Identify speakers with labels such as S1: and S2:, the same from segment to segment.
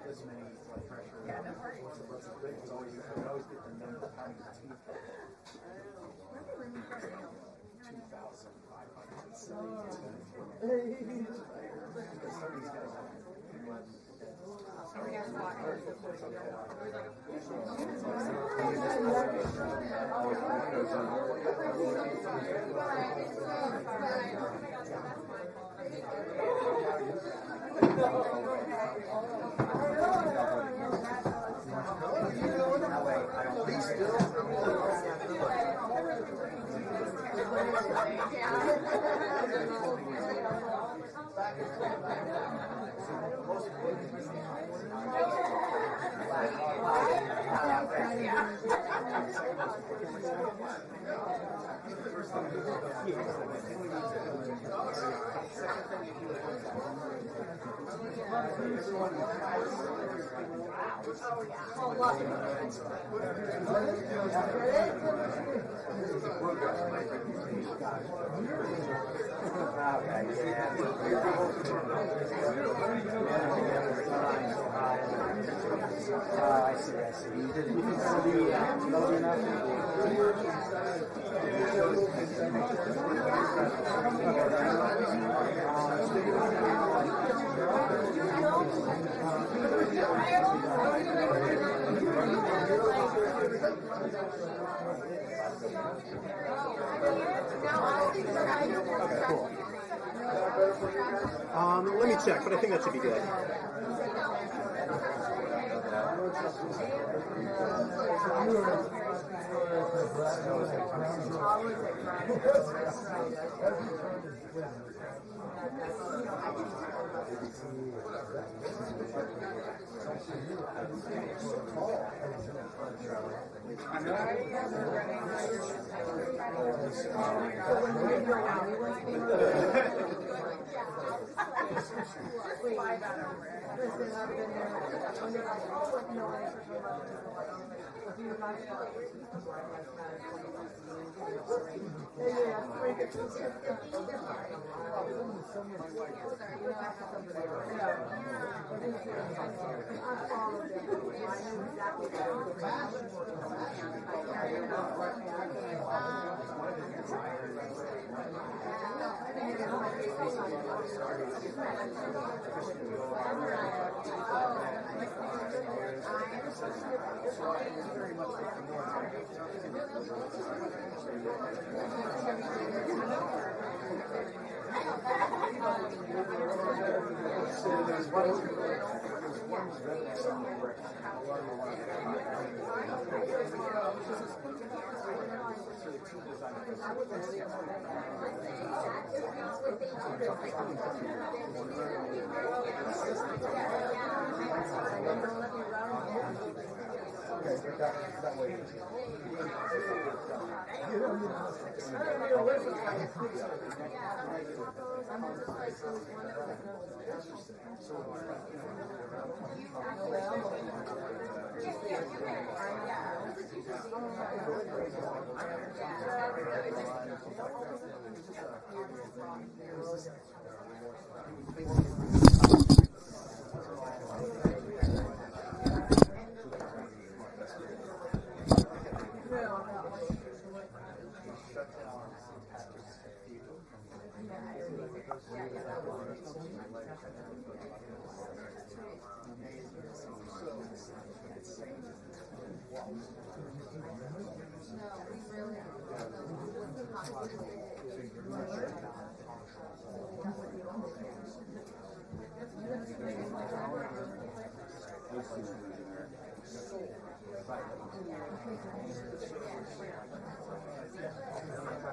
S1: This many blood pressure. Yeah, no worries. It's always you can always get the number of how many teeth.
S2: 'Cool. Let me check, but I think that should be good.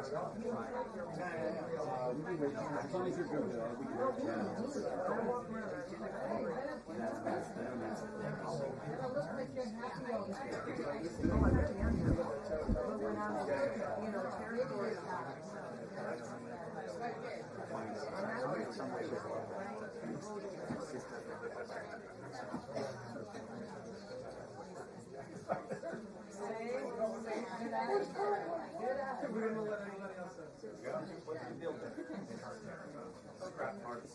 S1: As long as you're good with scrap parts.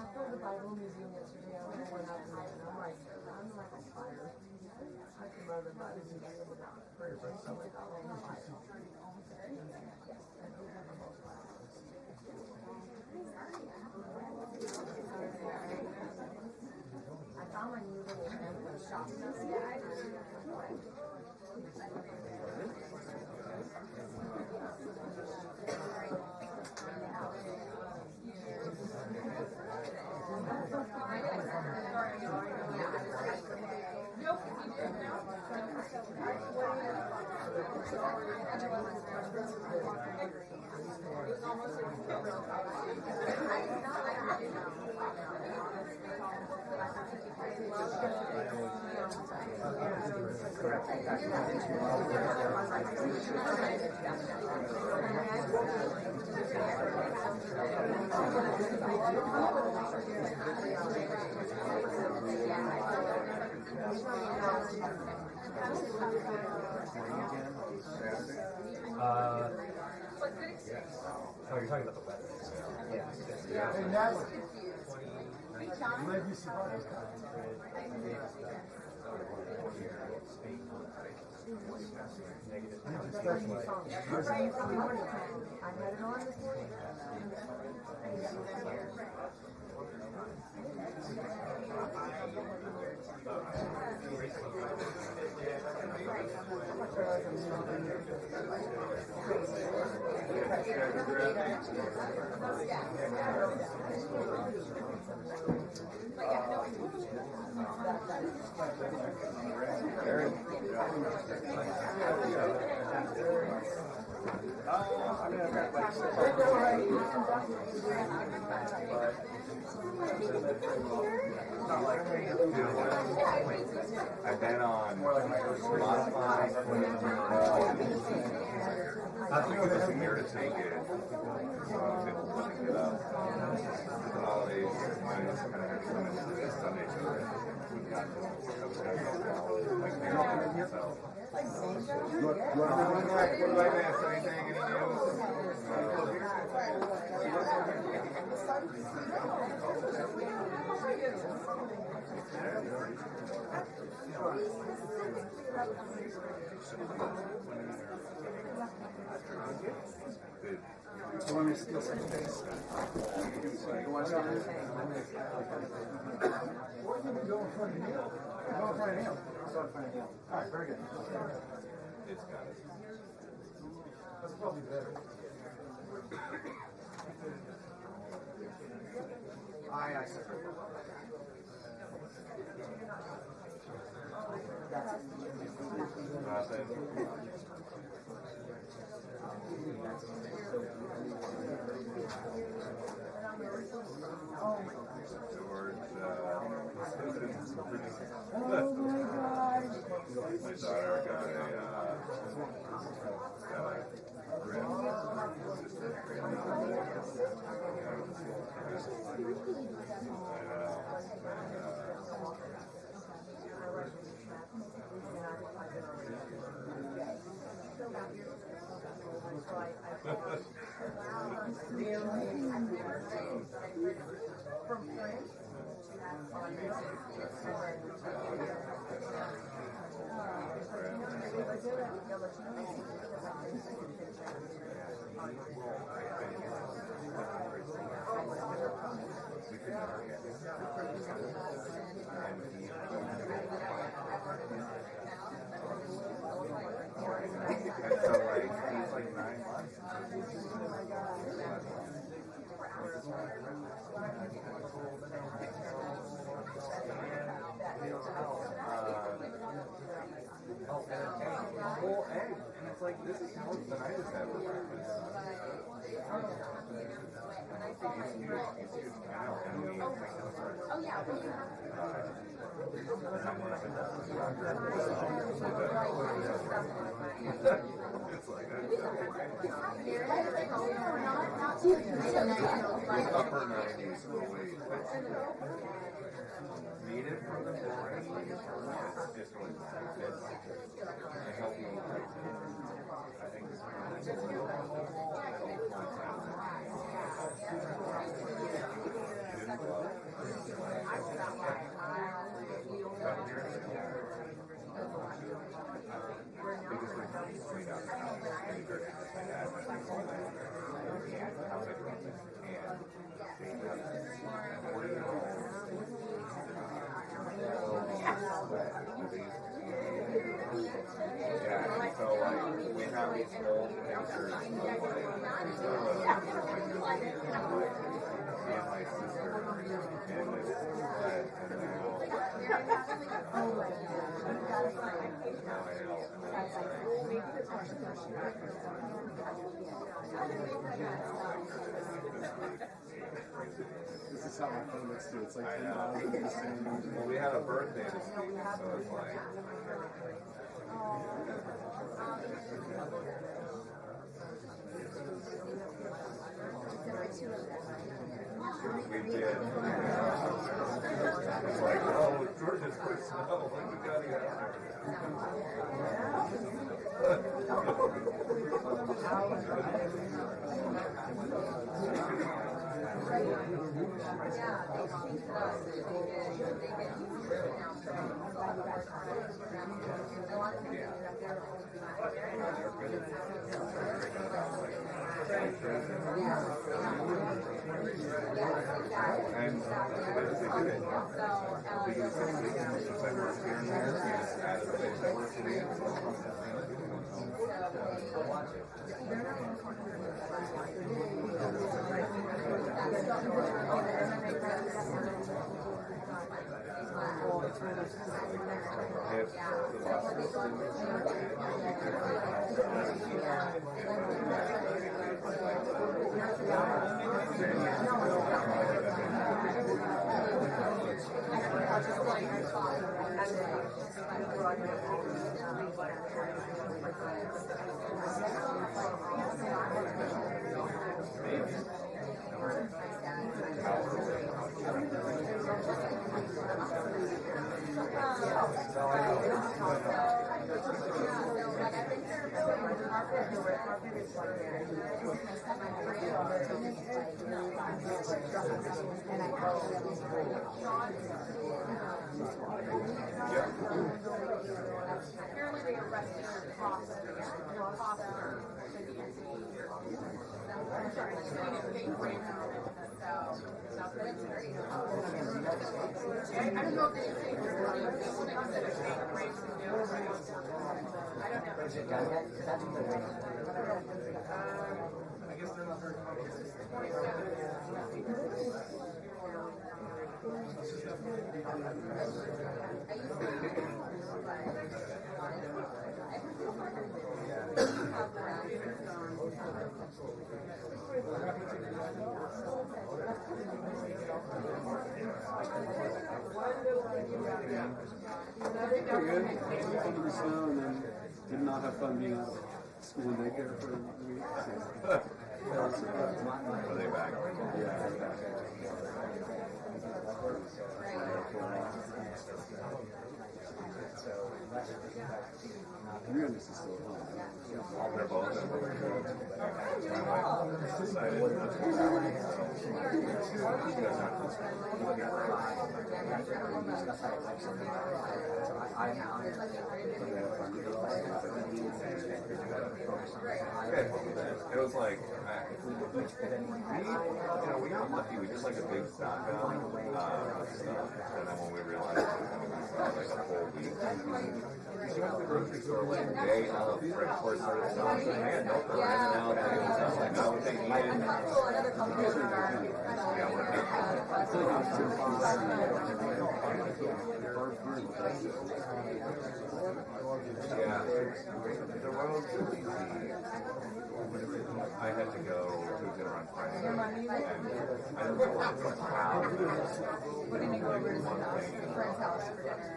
S3: After the Bible Museum yesterday, I went out and I'm like on fire. I can run the Bible Museum without prayer. I'm like, oh my God. I found my new little shop.
S4: Oh, you're talking about the weather.
S1: Yeah. Hey, Natalie. Glad you survived.
S3: I had it on this morning.
S5: I've been on modified. I think it was a year to take it. So I was able to pick it up. The holidays, mine was kind of coming Sunday, so we got so. What do I miss? Anything? Any news?
S1: So let me steal some space. You want to start this? Or you can go in front of Neil. Go in front of Neil. Go in front of Neil. All right, very good.
S5: It's got it.
S1: That's probably better. I see.
S5: My daughter got
S3: From France?
S5: so like he's like 9 months. Whole egg, and it's like this is more than I just had for breakfast. It's huge cow, and we think it's upper 90s for weight. Needed for the boring. It's really it's healthy. I think it's yeah, so like we have these old pictures of like me and my sister and this and
S1: This is how my phone looks too. It's like $10 the same.
S5: well, we had a birthday this week, so it's like we did. It's like, oh, Georgia's quit snow. Like, we gotta get out and
S3: apparently they arrested her foster. I don't know if they say I guess they're not very
S1: Pretty good. Fun in the snow, and then did not have fun being out of school and daycare for a week.
S5: are they back?
S1: Your youngest is still at home.
S5: They're both It was like, we got lucky. We just like a big stockpile of stuff. And then when we realized it was going to be like a full week, we went to the grocery store one day, right before it started selling. So, man, no, they're running out. And stuff like that. What they needed. Yeah, the roads are easy. I had to go to dinner on Friday, and I don't know what to how.
S4: What did you go over to a friend's house for dinner?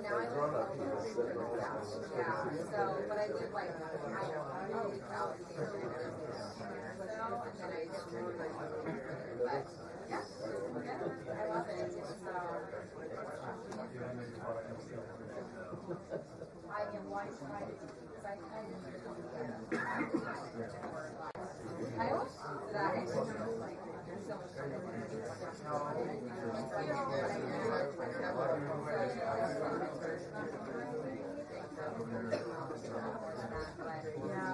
S4: Now I grown up. Yeah. So, but I did like I don't know out here. So, and then I just but yeah, I love it. So I am white side because I kind of Iowa? That actually like so much fun. Yes.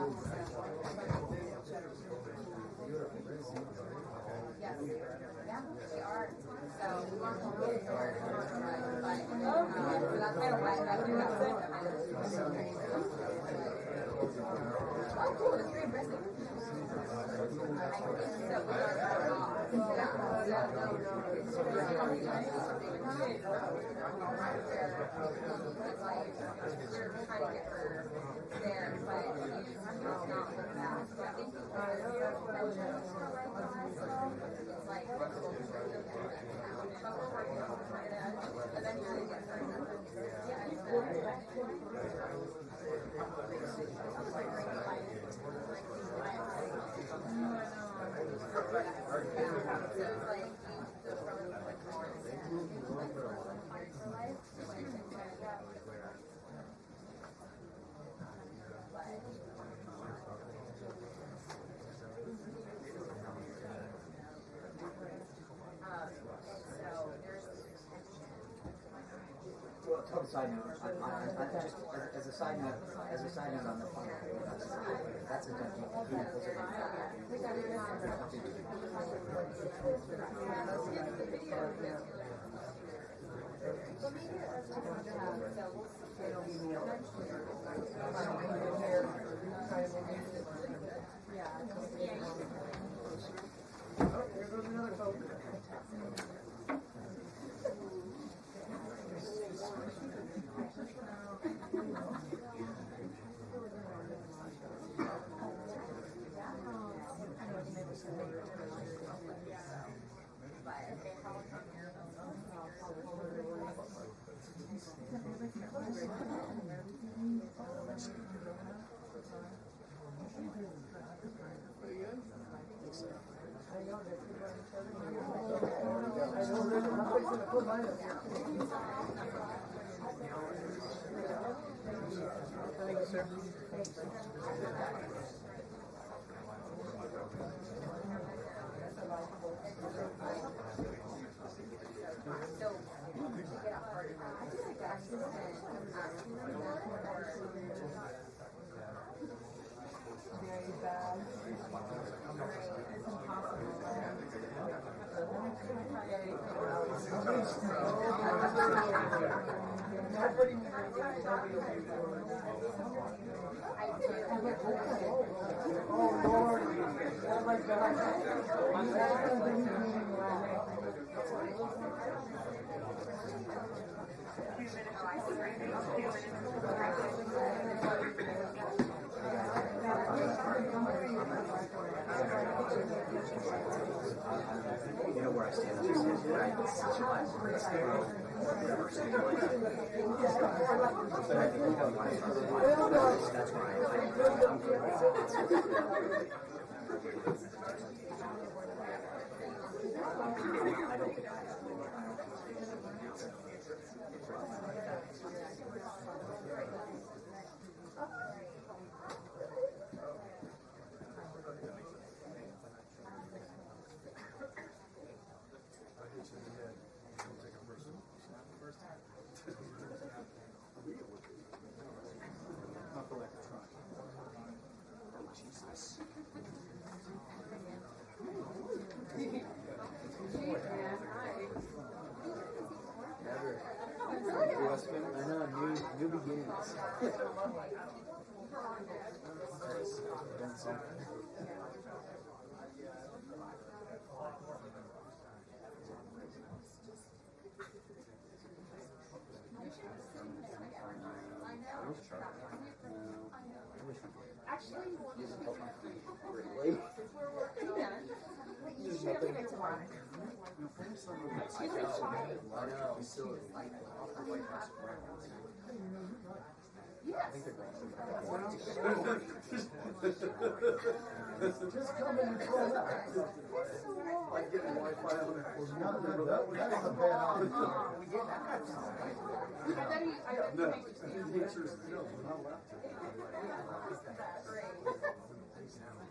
S4: Yeah, they are. So we want to really start, but that's kind of why I do have some kind of. Oh, cool! That's very impressive.
S1: Well, total side note, just as a side note on the phone, that's a done deal.
S3: Oh, here goes another boat. Thank you, sir. Very bad. It's Oh Lord! Oh my God!
S1: You know where I stand on this is right. That's where I don't think I have. beginnings.
S4: Actually,
S1: Really?
S4: you should give it to Monica.
S1: I know. So, like, off the White House grounds.
S4: Yes.
S3: Just come in and throw up.
S2: Like getting Wi-Fi on it.
S3: That was a bad idea.
S4: And then I
S2: No,
S4: make you see.
S2: the answer is no, we're not allowed to.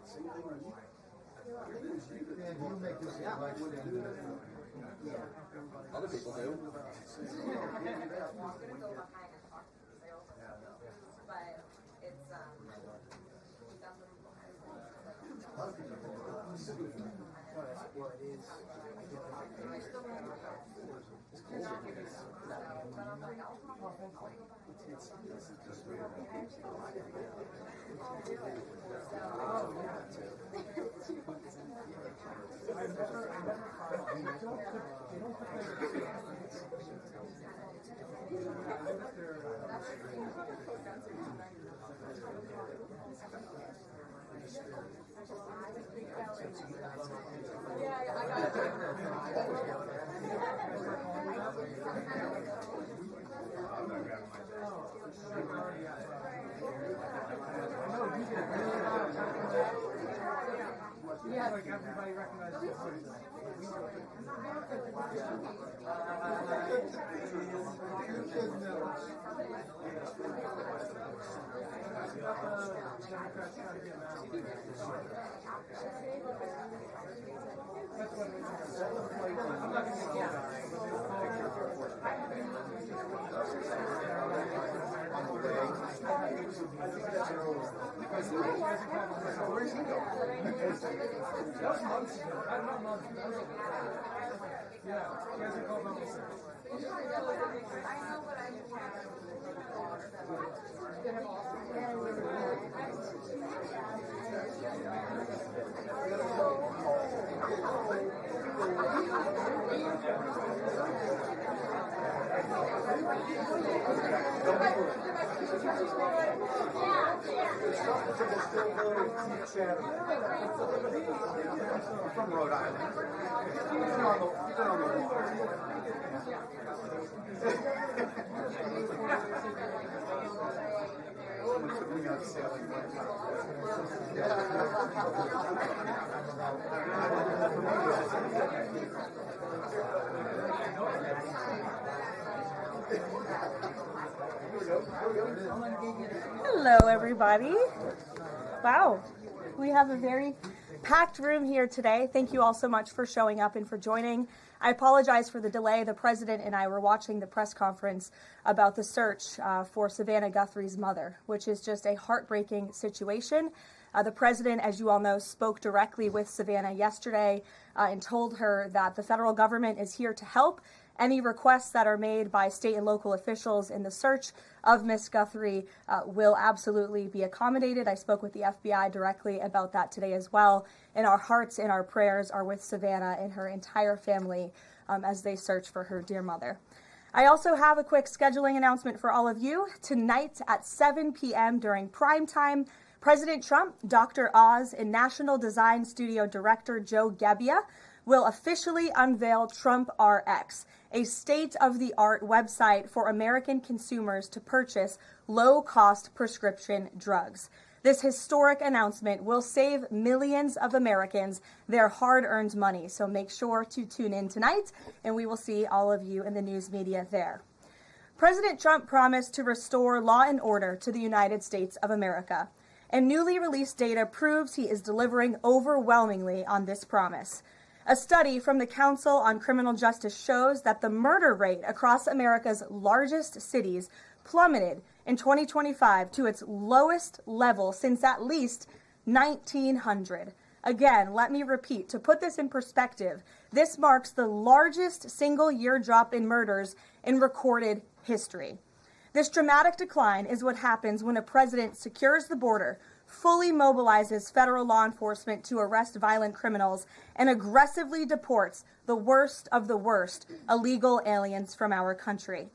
S2: Same thing on you.
S3: And you make this election.
S2: Other people do.
S4: I'm gonna go behind and talk to the sales. But it's we got them behind.
S1: Well, it is.
S4: I still want to go. But I'm like, I'll come on. Yeah, I got
S3: Yeah, like everybody recognizes the voice. Where's he going? That was months ago. Not months ago. Yeah, he hasn't called months ago.
S2: From Rhode Island. You've been on the water. We got sailing
S6: Hello, everybody. Wow, we have a very packed room here today. Thank you all so much for showing up and for joining. I apologize for the delay. The president and I were watching the press conference about the search for Savannah Guthrie's mother, which is just a heartbreaking situation. The president, as you all know, spoke directly with Savannah yesterday and told her that the federal government is here to help. Any requests that are made by state and local officials in the search of Miss Guthrie will absolutely be accommodated. I spoke with the FBI directly about that today as well. And our hearts and our prayers are with Savannah and her entire family as they search for her dear mother. I also have a quick scheduling announcement for all of you. Tonight at 7 p.m. during prime time, President Trump, Dr. Oz, and National Design Studio Director Joe Gebbia will officially unveil Trump RX, a state-of-the-art website for American consumers to purchase low-cost prescription drugs. This historic announcement will save millions of Americans their hard-earned money, so make sure to tune in tonight, and we will see all of you in the news media there. President Trump promised to restore law and order to the United States of America, and newly released data proves he is delivering overwhelmingly on this promise. A study from the Council on Criminal Justice shows that the murder rate across America's largest cities plummeted in 2025 to its lowest level since at least 1900. Again, let me repeat, to put this in perspective, this marks the largest single-year drop in murders in recorded history. This dramatic decline is what happens when a president secures the border, fully mobilizes federal law enforcement to arrest violent criminals, and aggressively deports the worst of the worst illegal aliens from our country.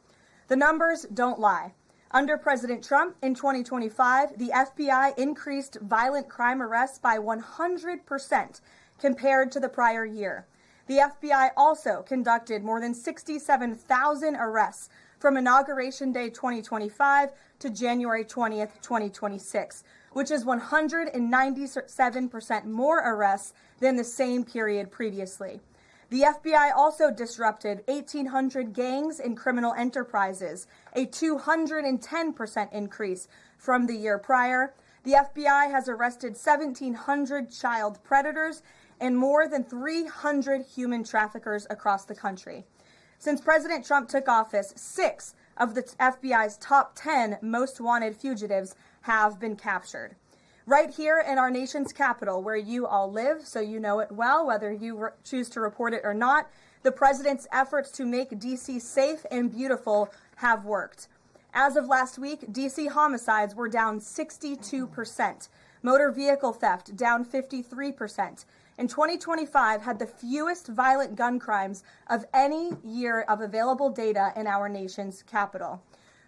S6: The numbers don't lie. Under President Trump in 2025, the FBI increased violent crime arrests by 100% compared to the prior year. The FBI also conducted more than 67,000 arrests from Inauguration Day 2025 to January 20th, 2026, which is 197% more arrests than the same period previously. The FBI also disrupted 1,800 gangs and criminal enterprises, a 210% increase from the year prior. The FBI has arrested 1,700 child predators and more than 300 human traffickers across the country. Since President Trump took office, 6 of the FBI's top 10 most wanted fugitives have been captured. Right here in our nation's capital, where you all live, so you know it well, whether you choose to report it or not, the president's efforts to make D.C. safe and beautiful have worked. As of last week, D.C. homicides were down 62%, motor vehicle theft down 53%, and 2025 had the fewest violent gun crimes of any year of available data in our nation's capital.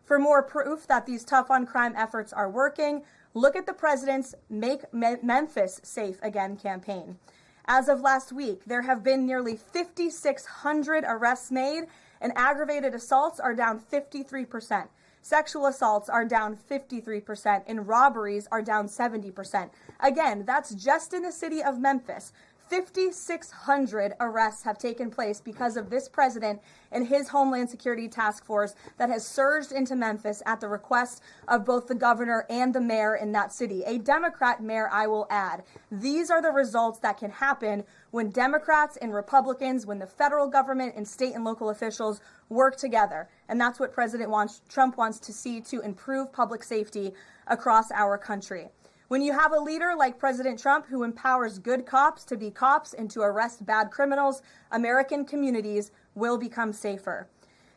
S6: For more proof that these tough-on-crime efforts are working, look at the president's Make Memphis Safe Again campaign. As of last week, there have been nearly 5,600 arrests made, and aggravated assaults are down 53%. Sexual assaults are down 53%, and robberies are down 70%. Again, that's just in the city of Memphis. 5,600 arrests have taken place because of this president and his Homeland Security Task Force that has surged into Memphis at the request of both the governor and the mayor in that city. A Democrat mayor, I will add. These are the results that can happen when Democrats and Republicans, when the federal government and state and local officials work together. And that's what Trump wants to see to improve public safety across our country. When you have a leader like President Trump who empowers good cops to be cops and to arrest bad criminals, American communities will become safer.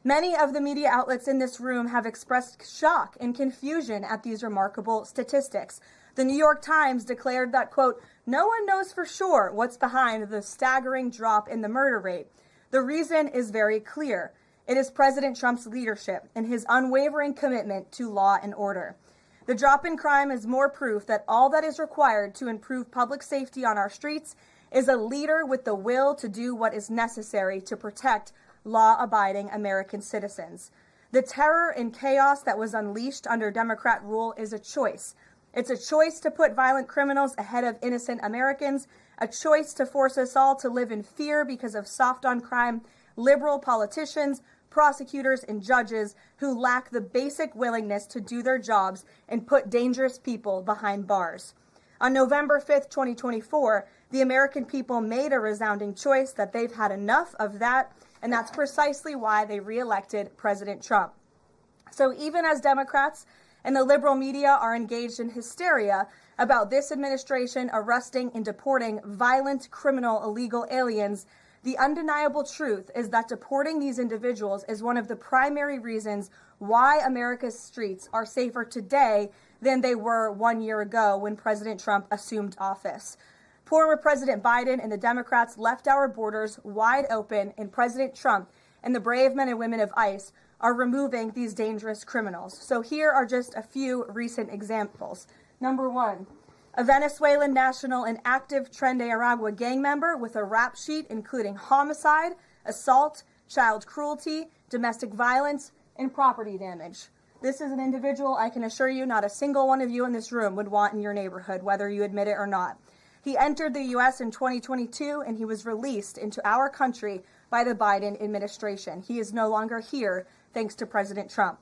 S6: Many of the media outlets in this room have expressed shock and confusion at these remarkable statistics. The New York Times declared that, quote, "No one knows for sure what's behind the staggering drop in the murder rate. The reason is very clear. It is President Trump's leadership and his unwavering commitment to law and order. The drop in crime is more proof that all that is required to improve public safety on our streets is a leader with the will to do what is necessary to protect law-abiding American citizens. The terror and chaos that was unleashed under Democrat rule is a choice. It's a choice to put violent criminals ahead of innocent Americans, a choice to force us all to live in fear because of soft-on-crime liberal politicians, prosecutors, and judges who lack the basic willingness to do their jobs and put dangerous people behind bars. On November 5th, 2024, the American people made a resounding choice that they've had enough of that, and that's precisely why they reelected President Trump. So even as Democrats and the liberal media are engaged in hysteria about this administration arresting and deporting violent, criminal, illegal aliens, the undeniable truth is that deporting these individuals is one of the primary reasons why America's streets are safer today than they were 1 year ago when President Trump assumed office. Former President Biden and the Democrats left our borders wide open, and President Trump and the brave men and women of ICE are removing these dangerous criminals. So here are just a few recent examples. Number 1. A Venezuelan national and active Tren de Aragua gang member with a rap sheet including homicide, assault, child cruelty, domestic violence, and property damage. This is an individual I can assure you not a single one of you in this room would want in your neighborhood, whether you admit it or not. He entered the U.S. in 2022, and he was released into our country by the Biden administration. He is no longer here, thanks to President Trump.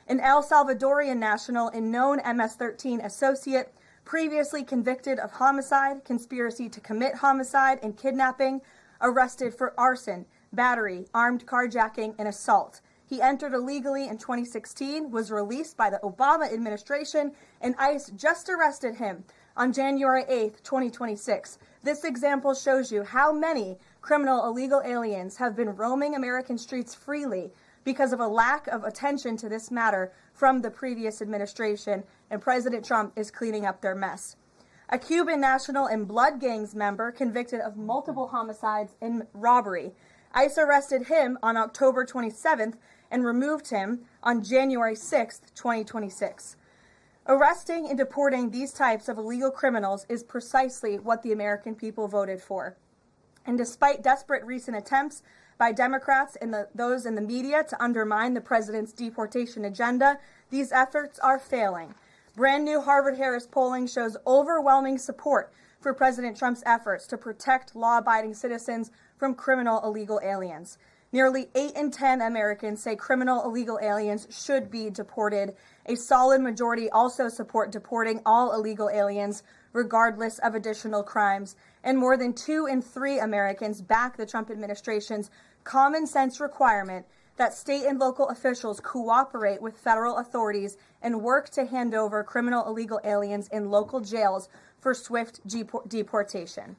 S6: An El Salvadorian national and known MS-13 associate previously convicted of homicide, conspiracy to commit homicide, and kidnapping, arrested for arson, battery, armed carjacking, and assault. He entered illegally in 2016, was released by the Obama administration, and ICE just arrested him on January 8th, 2026. This example shows you how many criminal illegal aliens have been roaming American streets freely, because of a lack of attention to this matter from the previous administration, and President Trump is cleaning up their mess. A Cuban national and blood gangs member convicted of multiple homicides and robbery. ICE arrested him on October 27th and removed him on January 6th, 2026. Arresting and deporting these types of illegal criminals is precisely what the American people voted for. And despite desperate recent attempts by Democrats and those in the media to undermine the president's deportation agenda, these efforts are failing. Brand new Harvard-Harris polling shows overwhelming support for President Trump's efforts to protect law-abiding citizens from criminal illegal aliens. Nearly 8 in 10 Americans say criminal illegal aliens should be deported. A solid majority also support deporting all illegal aliens, regardless of additional crimes. And more than 2 in 3 Americans back the Trump administration's common sense requirement that state and local officials cooperate with federal authorities and work to hand over criminal illegal aliens in local jails for swift deportation.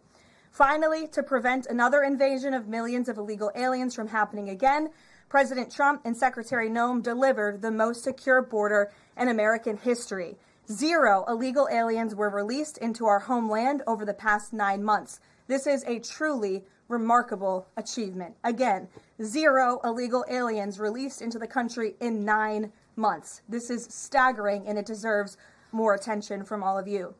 S6: Finally, to prevent another invasion of millions of illegal aliens from happening again, President Trump and Secretary Noem delivered the most secure border in American history. 0 illegal aliens were released into our homeland over the past 9 months. This is a truly remarkable achievement. Again, 0 illegal aliens released into the country in 9 months. This is staggering, and it deserves more attention from all of you.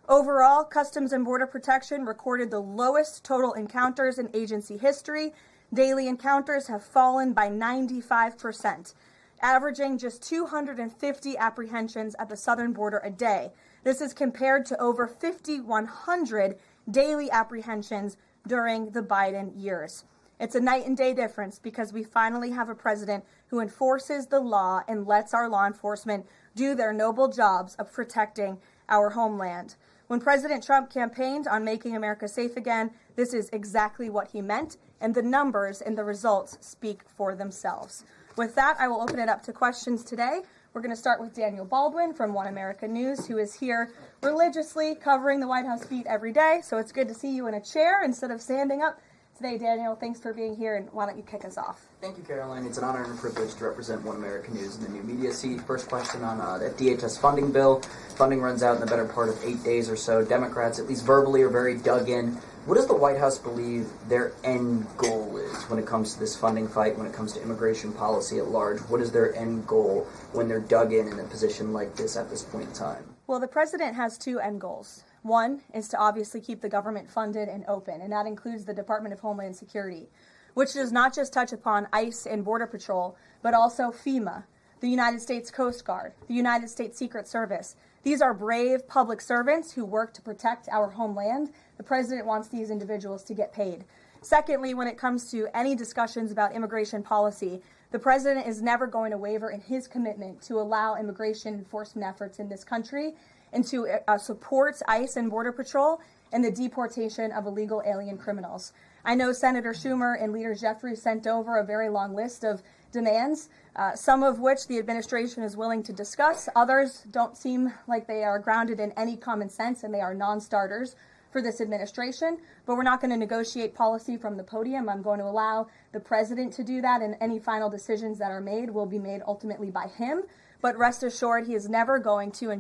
S6: Overall, Customs and Border Protection recorded the lowest total encounters in agency history. Daily encounters have fallen by 95%, averaging just 250 apprehensions at the southern border a day. This is compared to over 5,100 daily apprehensions during the Biden years. It's a night and day difference because we finally have a president who enforces the law and lets our law enforcement do their noble jobs of protecting our homeland. When President Trump campaigned on making America safe again, this is exactly what he meant, and the numbers and the results speak for themselves. With that, I will open it up to questions today. We're going to start with Daniel Baldwin from One America News, who is here religiously covering the White House beat every day. So it's good to see you in a chair instead of standing up today. Daniel, thanks for being here, and why don't you kick us off?
S7: Thank you, Karoline. It's an honor and a privilege to represent One America News in the new media seat. First question on that DHS funding bill. Funding runs out in the better part of 8 days or so. Democrats, at least verbally, are very dug in. What does the White House believe their end goal is when it comes to this funding fight, when it comes to immigration policy at large? What is their end goal when they're dug in a position like this at this point in time?
S6: Well, the president has 2 end goals. One is to obviously keep the government funded and open, and that includes the Department of Homeland Security, which does not just touch upon ICE and Border Patrol, but also FEMA, the United States Coast Guard, the United States Secret Service. These are brave public servants who work to protect our homeland. The president wants these individuals to get paid. Secondly, when it comes to any discussions about immigration policy, the president is never going to waver in his commitment to allow immigration enforcement efforts in this country and to support ICE and Border Patrol and the deportation of illegal alien criminals. I know Senator Schumer and Leader Jeffries sent over a very long list of demands, some of which the administration is willing to discuss. Others don't seem like they are grounded in any common sense, and they are non-starters for this administration. But we're not going to negotiate policy from the podium. I'm going to allow the president to do that, and any final decisions that are made will be made ultimately by him. But rest assured, he is never going to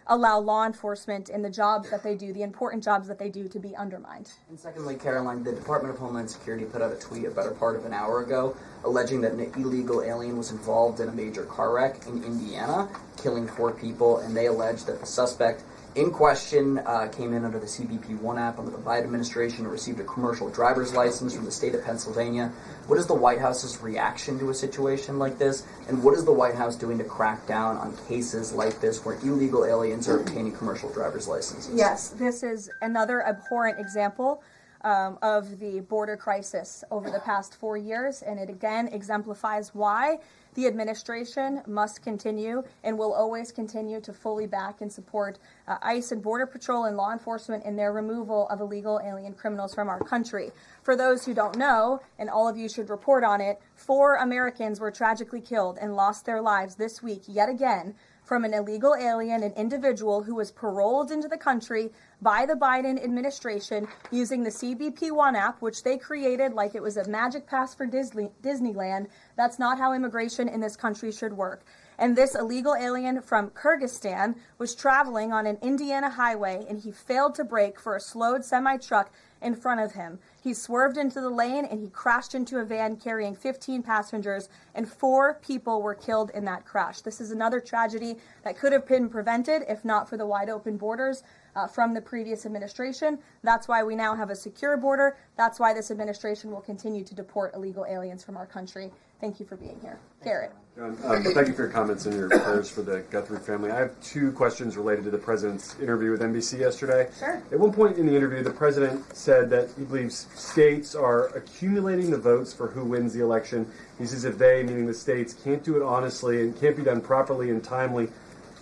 S6: allow law enforcement in the jobs that they do, the important jobs that they do, to be undermined.
S7: And secondly, Karoline, the Department of Homeland Security put out a tweet a better part of an hour ago alleging that an illegal alien was involved in a major car wreck in Indiana, killing 4 people, and they allege that the suspect in question came in under the CBP One app under the Biden administration and received a commercial driver's license from the state of Pennsylvania. What is the White House's reaction to a situation like this? And what is the White House doing to crack down on cases like this where illegal aliens are obtaining commercial driver's licenses?
S6: Yes, this is another abhorrent example of the border crisis over the past 4 years, and it again exemplifies why The administration must continue and will always continue to fully back and support ICE and Border Patrol and law enforcement in their removal of illegal alien criminals from our country. For those who don't know, and all of you should report on it, 4 Americans were tragically killed and lost their lives this week yet again from an illegal alien, an individual who was paroled into the country by the Biden administration using the CBP-1 app, which they created like it was a magic pass for Disneyland. That's not how immigration in this country should work. And this illegal alien from Kyrgyzstan was traveling on an Indiana highway, and he failed to brake for a slowed semi-truck in front of him. He swerved into the lane and he crashed into a van carrying 15 passengers, and 4 people were killed in that crash. This is another tragedy that could have been prevented if not for the wide open borders from the previous administration. That's why we now have a secure border. That's why this administration will continue to deport illegal aliens from our country. Thank you for being here. Garrett.
S8: John, thank you for your comments and your prayers for the Guthrie family. I have 2 questions related to the president's interview with NBC yesterday.
S6: Sure.
S8: At one point in the interview, the president said that he believes states are accumulating the votes for who wins the election. He says if they, meaning the states, can't do it honestly and can't be done properly and timely,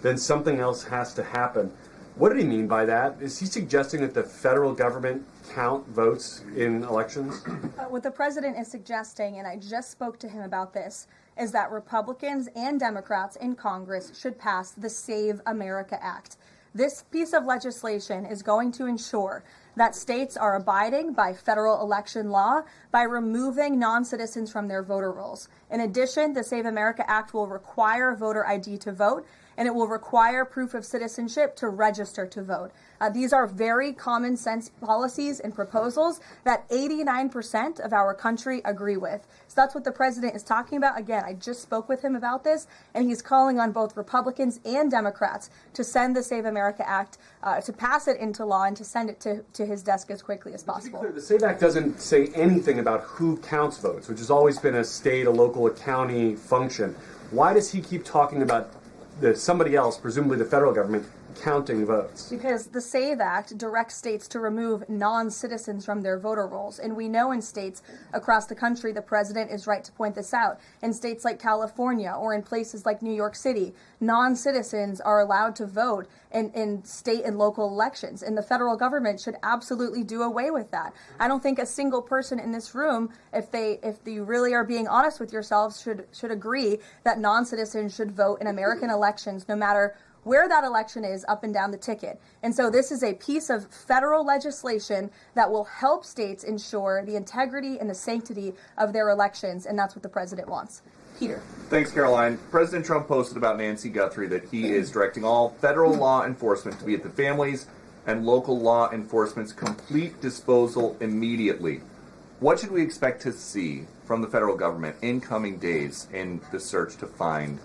S8: then something else has to happen. What did he mean by that? Is he suggesting that the federal government count votes in elections?
S6: What the president is suggesting, and I just spoke to him about this, is that Republicans and Democrats in Congress should pass the Save America Act. This piece of legislation is going to ensure that states are abiding by federal election law by removing non-citizens from their voter rolls. In addition, the Save America Act will require voter ID to vote, and it will require proof of citizenship to register to vote. These are very common sense policies and proposals that 89% of our country agree with. So that's what the president is talking about. Again, I just spoke with him about this, and he's calling on both Republicans and Democrats to send the Save America Act, to pass it into law and to send it to his desk as quickly as possible.
S8: To be clear, the SAVE Act doesn't say anything about who counts votes, which has always been a state, a local, a county function. Why does he keep talking about somebody else, presumably the federal government, counting votes?
S6: Because the SAVE Act directs states to remove non-citizens from their voter rolls. And we know in states across the country, the president is right to point this out, in states like California or in places like New York City, non-citizens are allowed to vote in state and local elections. And the federal government should absolutely do away with that. I don't think a single person in this room, if you really are being honest with yourselves, should agree that non-citizens should vote in American elections, no matter where that election is up and down the ticket. And so this is a piece of federal legislation that will help states ensure the integrity and the sanctity of their elections, and that's what the president wants. Peter.
S5: Thanks, Karoline. President Trump posted about Nancy Guthrie that he is directing all federal law enforcement to be at the family's and local law enforcement's complete disposal immediately. What should we expect to see from the federal government in coming days in the search to find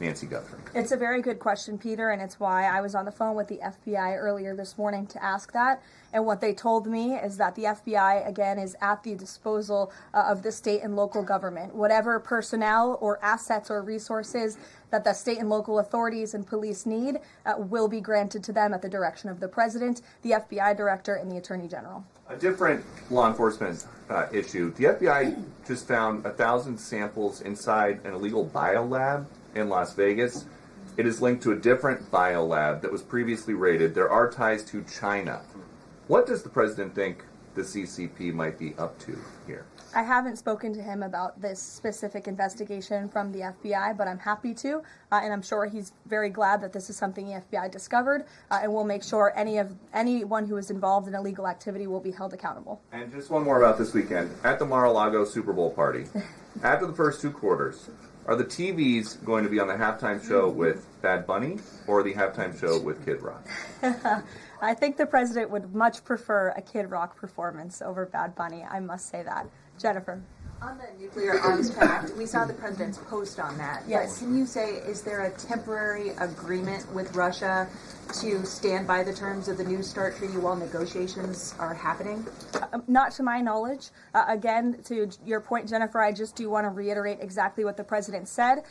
S5: Nancy Guthrie?
S6: It's a very good question, Peter, and it's why I was on the phone with the FBI earlier this morning to ask that. And what they told me is that the FBI, again, is at the disposal of the state and local government. Whatever personnel or assets or resources that the state and local authorities and police need will be granted to them at the direction of the president, the FBI director, and the attorney general.
S5: A different law enforcement issue. The FBI just found 1,000 samples inside an illegal biolab in Las Vegas. It is linked to a different biolab that was previously raided. There are ties to China. What does the president think the CCP might be up to here?
S6: I haven't spoken to him about this specific investigation from the FBI, but I'm happy to, and I'm sure he's very glad that this is something the FBI discovered, and we'll make sure anyone who is involved in illegal activity will be held accountable.
S5: And just one more about this weekend. At the Mar-a-Lago Super Bowl party, after the first 2 quarters, are the TVs going to be on the halftime show with Bad Bunny or the halftime show with Kid Rock?
S6: I think the president would much prefer a Kid Rock performance over Bad Bunny. I must say that. Jennifer.
S9: On the nuclear arms pact, we saw the president's post on that.
S6: Yes.
S9: But can you say, is there a temporary agreement with Russia to stand by the terms of the New START treaty while negotiations are happening?
S6: Not to my knowledge. Again, to your point, Jennifer, I just do want to reiterate exactly what the president said.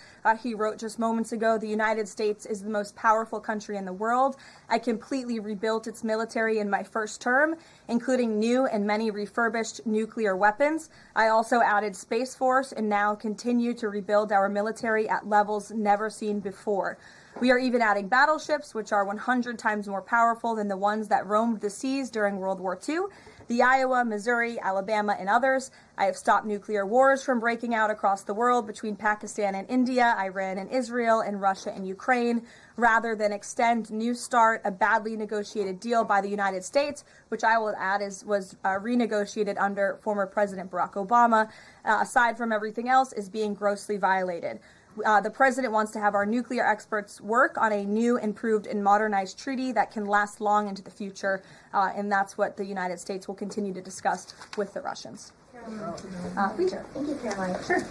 S6: He wrote just moments ago, the United States is the most powerful country in the world. I completely rebuilt its military in my first term, including new and many refurbished nuclear weapons. I also added added Space Force and now continue to rebuild our military at levels never seen before. We are even adding battleships, which are 100 times more powerful than the ones that roamed the seas during World War II. The Iowa, Missouri, Alabama, and others. I have stopped nuclear wars from breaking out across the world between Pakistan and India, Iran and Israel, and Russia and Ukraine, rather than extend New START, a badly negotiated deal by the United States, which I will add was renegotiated under former President Barack Obama, aside from everything else, is being grossly violated. The president wants to have our nuclear experts work on a new, improved, and modernized treaty that can last long into the future, and that's what the United States will continue to discuss with the Russians. Peter.
S10: Thank you, Caroline.
S6: Sure.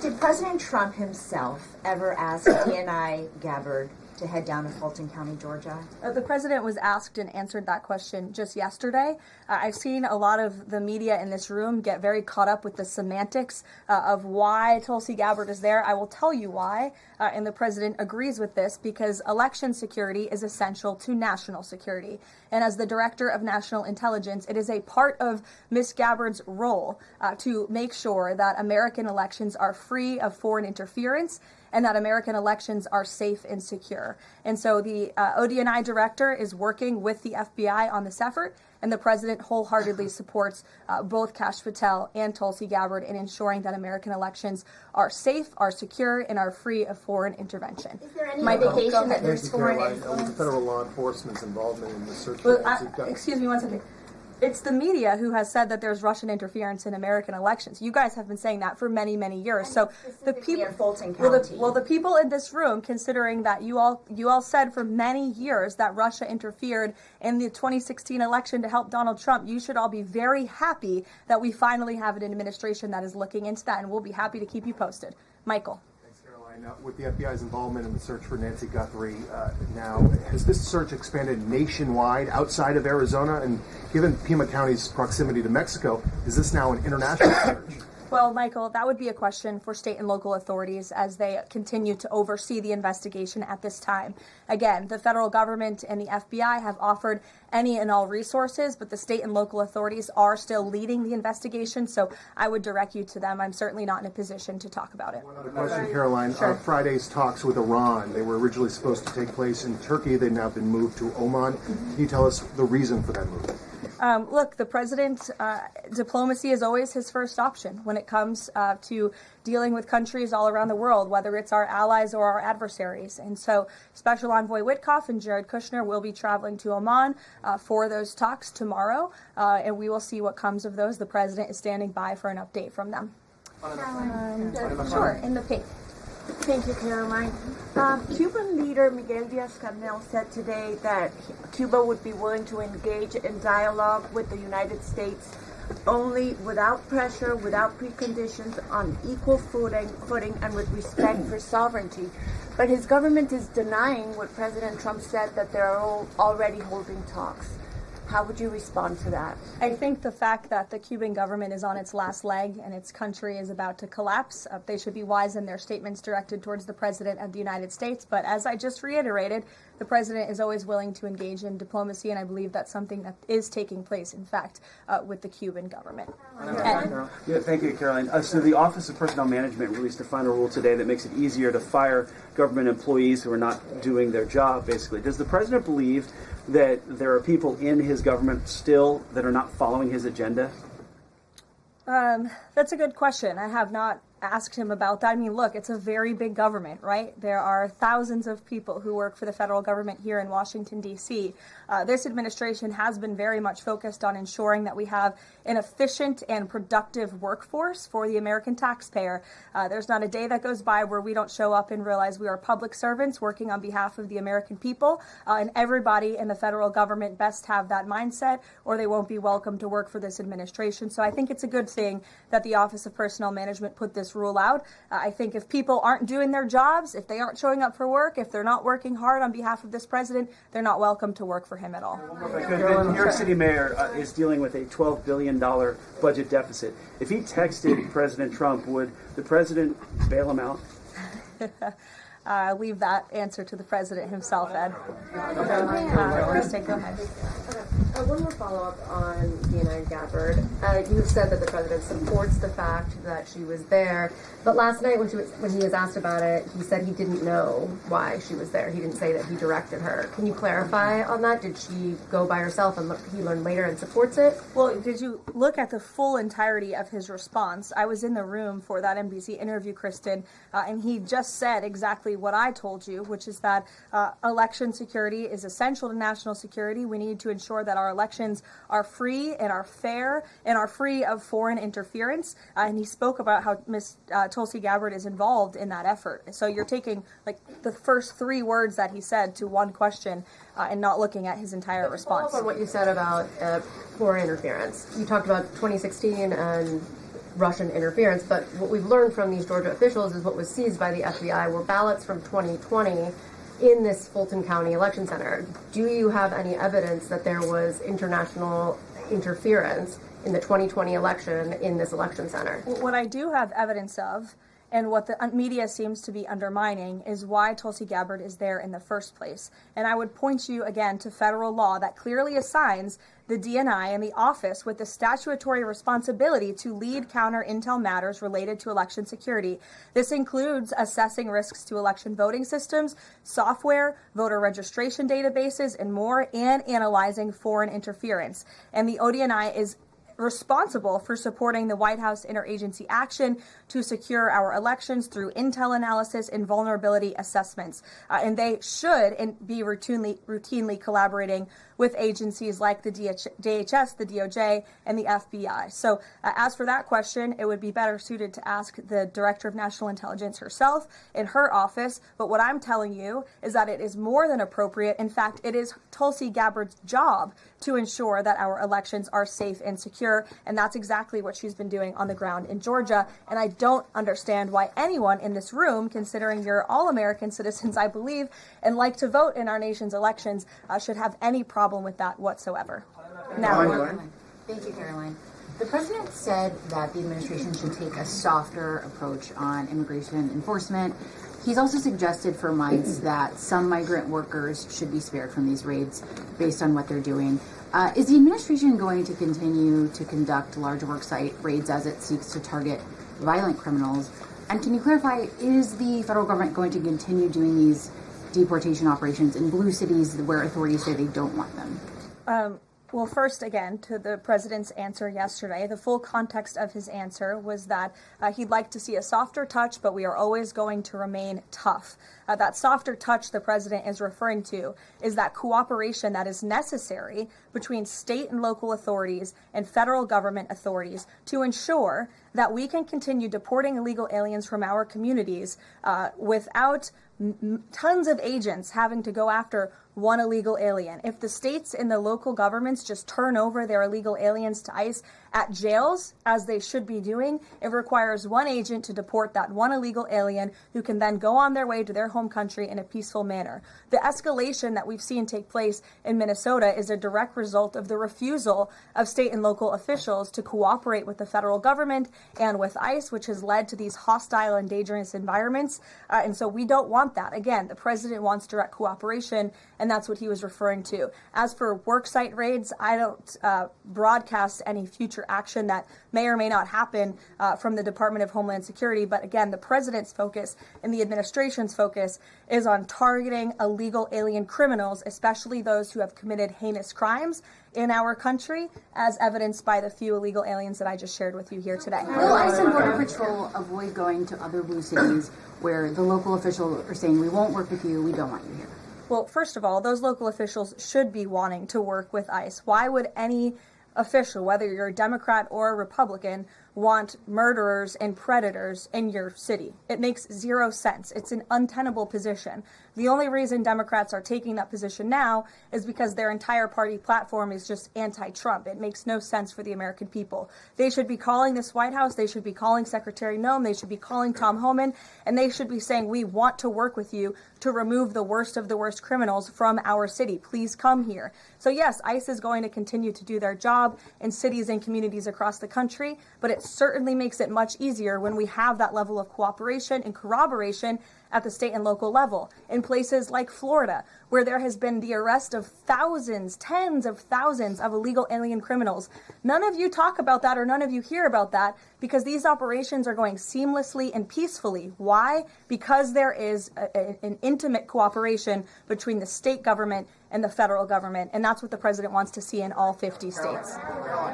S10: Did President Trump himself ever ask Tulsi Gabbard to head down to Fulton County, Georgia?
S6: The president was asked and answered that question just yesterday. I've seen a lot of the media in this room get very caught up with the semantics of why Tulsi Gabbard is there. I will tell you why, and the president agrees with this, because election security is essential to national security. And as the director of national intelligence, it is a part of Ms. Gabbard's role to make sure that American elections are free of foreign interference and that American elections are safe and secure. And so the ODNI director is working with the FBI on this effort, and the president wholeheartedly supports both Kash Patel and Tulsi Gabbard in ensuring that American elections are safe, are secure, and are free of foreign intervention.
S10: Is there any indication that there's foreign
S2: With
S10: influence?
S2: federal law enforcement's involvement in the search
S6: Well,
S2: warrants,
S6: excuse me one second. It's the media who has said that there's Russian interference in American elections. You guys have been saying that for many, many years. So the people,
S10: in Fulton County.
S6: well, the people in this room, considering that you all said for many years that Russia interfered in the 2016 election to help Donald Trump, you should all be very happy that we finally have an administration that is looking into that, and we'll be happy to keep you posted. Michael.
S2: with the FBI's involvement in the search for Nancy Guthrie now, has this search expanded nationwide outside of Arizona? And given Pima County's proximity to Mexico, is this now an international search?
S6: Well, Michael, that would be a question for state and local authorities as they continue to oversee the investigation at this time. Again, the federal government and the FBI have offered any and all resources, but the state and local authorities are still leading the investigation, so I would direct you to them. I'm certainly not in a position to talk about it.
S2: One other question, Karoline.
S6: Sure.
S2: Friday's talks with Iran, they were originally supposed to take place in Turkey. They've now been moved to Oman. Can you tell us the reason for that move?
S6: Look, the president, diplomacy is always his first option when it comes to dealing with countries all around the world, whether it's our allies or our adversaries. And so Special Envoy Witkoff and Jared Kushner will be traveling to Oman for those talks tomorrow, and we will see what comes of those. The president is standing by for an update from them. Sure, in the pink.
S11: Thank you, Caroline. Cuban leader Miguel Díaz-Canel said today that Cuba would be willing to engage in dialogue with the United States only without pressure, without preconditions, on equal footing and with respect for sovereignty. But his government is denying what President Trump said, that they're already holding talks. How would you respond to that?
S6: I think the fact that the Cuban government is on its last leg and its country is about to collapse, they should be wise in their statements directed towards the President of the United States. But as I just reiterated, the President is always willing to engage in diplomacy, and I believe that's something that is taking place, in fact, with the Cuban government.
S12: Yeah, thank you, Caroline. So the Office of Personnel Management released a final rule today that makes it easier to fire government employees who are not doing their job, basically. Does the President believe that there are people in his government still that are not following his agenda?
S6: That's a good question. I have not asked him about that. I mean, look, it's a very big government, right? There are thousands of people who work for the federal government here in Washington, D.C. This administration has been very much focused on ensuring that we have an efficient and productive workforce for the American taxpayer. There's not a day that goes by where we don't show up and realize we are public servants working on behalf of the American people, and everybody in the federal government best have that mindset, or they won't be welcome to work for this administration. So I think it's a good thing that the Office of Personnel Management put this rule out. I think if people aren't doing their jobs, if they aren't showing up for work, if they're not working hard on behalf of this president, they're not welcome to work for him at all.
S12: The New York City mayor is dealing with a $12 billion budget deficit. If he texted President Trump, would the president bail him out?
S6: Leave that answer to the president himself, Ed. Kristen, go ahead.
S13: One more follow-up on Dina Gabbard. You said that the president supports the fact that she was there, but last night when he was asked about it, he said he didn't know why she was there. He didn't say that he directed her. Can you clarify on that? Did she go by herself and he learned later and supports it?
S6: Well, did you look at the full entirety of his response? I was in the room for that NBC interview, Kristen, and he just said exactly what I told you, which is that election security is essential to national security. We need to ensure that our elections are free and are fair and are free of foreign interference. And he spoke about how Ms. Tulsi Gabbard is involved in that effort. So you're taking like the first 3 words that he said to one question and not looking at his entire response.
S13: Follow up on what you said about foreign interference. You talked about 2016 and Russian interference, but what we've learned from these Georgia officials is what was seized by the FBI were ballots from 2020 in this Fulton County election center. Do you have any evidence that there was international interference in the 2020 election in this election center?
S6: What I do have evidence of, and what the media seems to be undermining, is why Tulsi Gabbard is there in the first place. And I would point you again to federal law that clearly assigns the DNI and the office with the statutory responsibility to lead counter intel matters related to election security. This includes assessing risks to election voting systems, software, voter registration databases, and more, and analyzing foreign interference. And the ODNI is responsible for supporting the White House interagency action to secure our elections through intel analysis and vulnerability assessments. And they should be routinely collaborating with agencies like the DHS, the DOJ, and the FBI. So as for that question, it would be better suited to ask the Director of National Intelligence herself in her office. But what I'm telling you is that it is more than appropriate. In fact, it is Tulsi Gabbard's job to ensure that our elections are safe and secure. And that's exactly what she's been doing on the ground in Georgia. And I don't understand why anyone in this room, considering you're all American citizens, I believe, and like to vote in our nation's elections, should have any problem with that whatsoever. Now,
S14: thank you, Karoline. The president said that the administration should take a softer approach on immigration enforcement. He's also suggested for months that some migrant workers should be spared from these raids based on what they're doing. Is the administration going to continue to conduct large worksite raids as it seeks to target violent criminals? And can you clarify, is the federal government going to continue doing these deportation operations in blue cities where authorities say they don't want them?
S6: Well, first, again, to the president's answer yesterday, the full context of his answer was that he'd like to see a softer touch, but we are always going to remain tough. That softer touch the president is referring to is that cooperation that is necessary between state and local authorities and federal government authorities to ensure that we can continue deporting illegal aliens from our communities without tons of agents having to go after one illegal alien. If the states and the local governments just turn over their illegal aliens to ICE at jails, as they should be doing, it requires one agent to deport that one illegal alien who can then go on their way to their home country in a peaceful manner. The escalation that we've seen take place in Minnesota is a direct result of the refusal of state and local officials to cooperate with the federal government and with ICE, which has led to these hostile and dangerous environments. And so we don't want that. Again, the president wants direct cooperation, and that's what he was referring to. As for worksite raids, I don't broadcast any future action that may or may not happen from the Department of Homeland Security. But again, the president's focus and the administration's focus is on targeting illegal alien criminals, especially those who have committed heinous crimes in our country, as evidenced by the few illegal aliens that I just shared with you here today.
S14: Will ICE and Border Patrol avoid going to other blue cities where the local officials are saying, we won't work with you, we don't want you here?
S6: Well, first of all, those local officials should be wanting to work with ICE. Why would any official, whether you're a Democrat or a Republican, want murderers and predators in your city? It makes zero sense. It's an untenable position. The only reason Democrats are taking that position now is because their entire party platform is just anti-Trump. It makes no sense for the American people. They should be calling this White House, they should be calling Secretary Noem, they should be calling Tom Homan, and they should be saying, we want to work with you to remove the worst of the worst criminals from our city. Please come here. So yes, ICE is going to continue to do their job in cities and communities across the country, but it certainly makes it much easier when we have that level of cooperation and corroboration at the state and local level. In places like Florida, where there has been the arrest of thousands, tens of thousands of illegal alien criminals. None of you talk about that, or none of you hear about that, because these operations are going seamlessly and peacefully. Why? Because there is an intimate cooperation between the state government and the federal government, and that's what the president wants to see in all 50 states.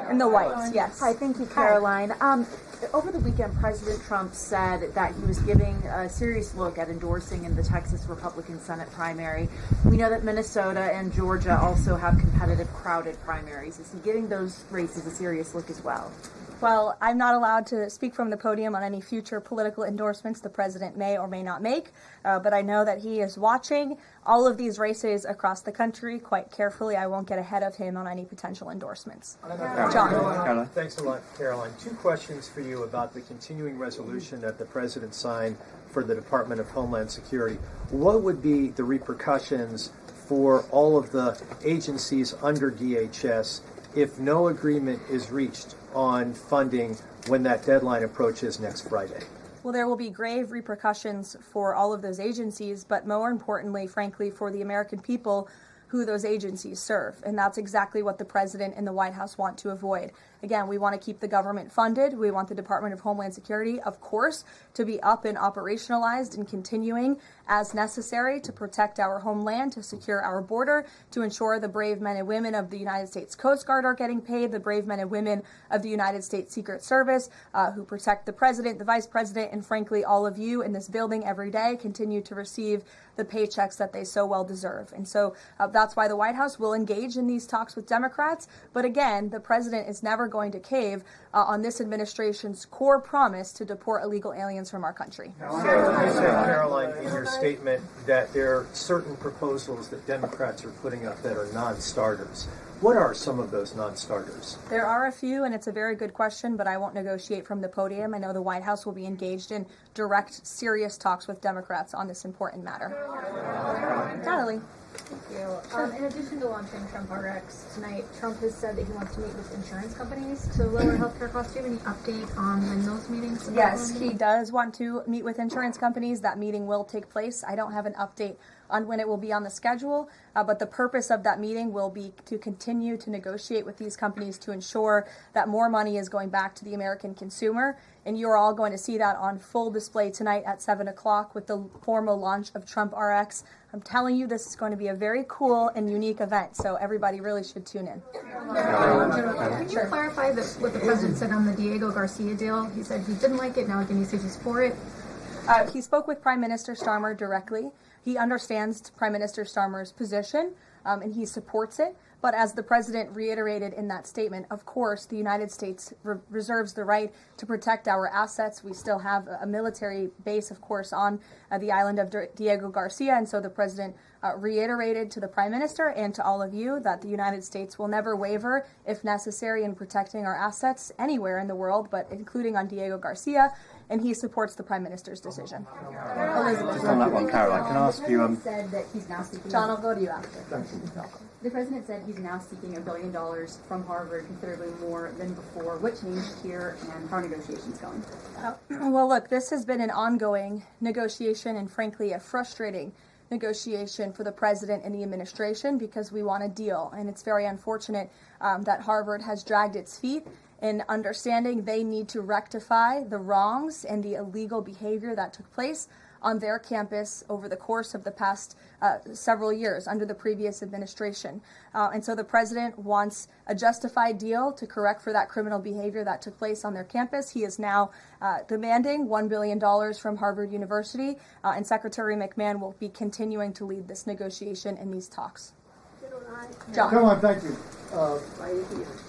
S6: In the whites, yes.
S9: Hi, thank you, Karoline. Over the weekend, President Trump said that he was giving a serious look at endorsing in the Texas Republican Senate primary. We know that Minnesota and Georgia also have competitive, crowded primaries. Is he giving those races a serious look as well?
S6: Well, I'm not allowed to speak from the podium on any future political endorsements the president may or may not make, but I know that he is watching all of these races across the country quite carefully. I won't get ahead of him on any potential endorsements. John.
S15: Thanks a lot, Caroline. Two questions for you about the continuing resolution that the president signed for the Department of Homeland Security. What would be the repercussions for all of the agencies under DHS if no agreement is reached on funding when that deadline approaches next Friday?
S6: Well, there will be grave repercussions for all of those agencies, but more importantly, frankly, for the American people who those agencies serve. And that's exactly what the president and the White House want to avoid. Again, we want to keep the government funded. We want the Department of Homeland Security, of course, to be up and operationalized and continuing as necessary to protect our homeland, to secure our border, to ensure the brave men and women of the United States Coast Guard are getting paid, the brave men and women of the United States Secret Service who protect the president, the vice president, and frankly, all of you in this building every day continue to receive the paychecks that they so well deserve. And so that's why the White House will engage in these talks with Democrats. But again, the president is never going to cave on this administration's core promise to deport illegal aliens from our country.
S15: You said, Caroline, in your statement that there are certain proposals that Democrats are putting up that are non-starters. What are some of those non-starters?
S6: There are a few, and it's a very good question, but I won't negotiate from the podium. I know the White House will be engaged in direct, serious talks with Democrats on this important matter. Karoline.
S16: Thank you. In addition to launching Trump RX tonight, Trump has said that he wants to meet with insurance companies to lower healthcare costs. Do you have any update on when those meetings are
S6: Yes,
S16: going?
S6: he does want to meet with insurance companies. That meeting will take place. I don't have an update on when it will be on the schedule, but the purpose of that meeting will be to continue to negotiate with these companies to ensure that more money is going back to the American consumer. And you're all going to see that on full display tonight at 7 o'clock with the formal launch of Trump RX. I'm telling you, this is going to be a very cool and unique event, so everybody really should tune in.
S16: Can you clarify what the president said on the Diego Garcia deal? He said he didn't like it, now again he says he's for it.
S6: He spoke with Prime Minister Starmer directly. He understands Prime Minister Starmer's position, and he supports it. But as the president reiterated in that statement, of course, the United States reserves the right to protect our assets. We still have a military base, of course, on the island of Diego Garcia. And so the president reiterated to the prime minister and to all of you that the United States will never waver, if necessary, in protecting our assets anywhere in the world, but including on Diego Garcia. And he supports the prime minister's decision. Elizabeth.
S17: Just on that one, Caroline, can I ask you?
S14: Said that he's now seeking.
S6: John, I'll go to you after.
S14: The president said he's now seeking $1 billion from Harvard, considerably more than before. What changed here, and how are negotiations going?
S6: Well, look, this has been an ongoing negotiation and, frankly, a frustrating negotiation for the president and the administration because we want a deal. And it's very unfortunate that Harvard has dragged its feet in understanding they need to rectify the wrongs and the illegal behavior that took place on their campus over the course of the past several years under the previous administration. And so the president wants a justified deal to correct for that criminal behavior that took place on their campus. He is now demanding $1 billion from Harvard University, and Secretary McMahon will be continuing to lead this negotiation and these talks. John.
S18: Caroline, thank you.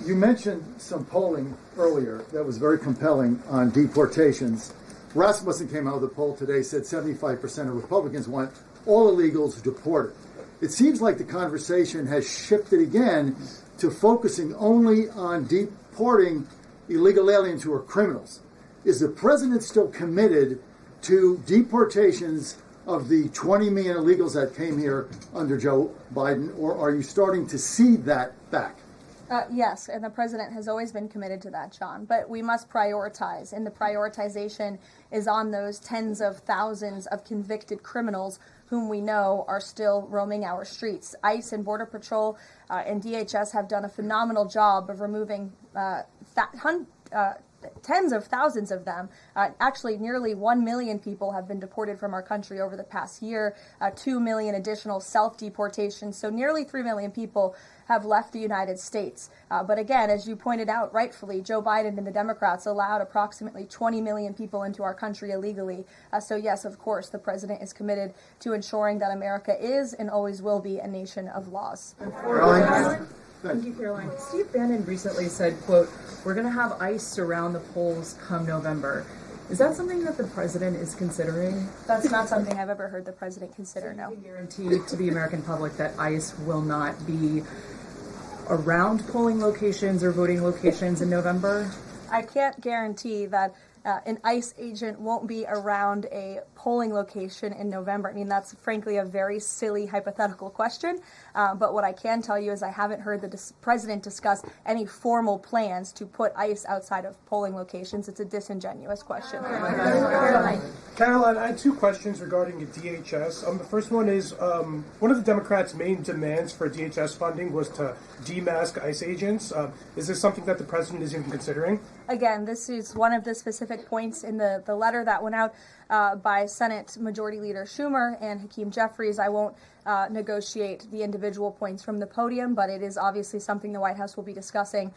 S18: You mentioned some polling earlier that was very compelling on deportations. Rasmussen came out with a poll today, said 75% of Republicans want all illegals deported. It seems like the conversation has shifted again to focusing only on deporting illegal aliens who are criminals. Is the president still committed to deportations of the 20 million illegals that came here under Joe Biden, or are you starting to see that back?
S6: Yes, and the president has always been committed to that, John. But we must prioritize, and the prioritization is on those tens of thousands of convicted criminals whom we know are still roaming our streets. ICE and Border Patrol and DHS have done a phenomenal job of removing tens of thousands of them. Actually, nearly 1 million people have been deported from our country over the past year, 2 million additional self-deportations. So nearly 3 million people have left the United States. But again, as you pointed out rightfully, Joe Biden and the Democrats allowed approximately 20 million people into our country illegally. So yes, of course, the president is committed to ensuring that America is and always will be a nation of laws.
S19: Thank you, Caroline. Steve Bannon recently said, quote, "We're going to have ICE surround the polls come November." Is that something that the president is considering?
S6: That's not something I've ever heard the president consider, no.
S19: Can you guarantee to the American public that ICE will not be around polling locations or voting locations in November?
S6: I can't guarantee that an ICE agent won't be around a polling location in November. I mean, that's frankly a very silly hypothetical question. But what I can tell you is I haven't heard the president discuss any formal plans to put ICE outside of polling locations. It's a disingenuous question.
S20: Caroline, I had two questions regarding DHS. The first one is, one of the Democrats' main demands for DHS funding was to demask ICE agents. Is this something that the president is even considering?
S6: Again, this is one of the specific points in the letter that went out by Senate Majority Leader Schumer and Hakeem Jeffries. I won't negotiate the individual points from the podium, but it is obviously something the White House will be discussing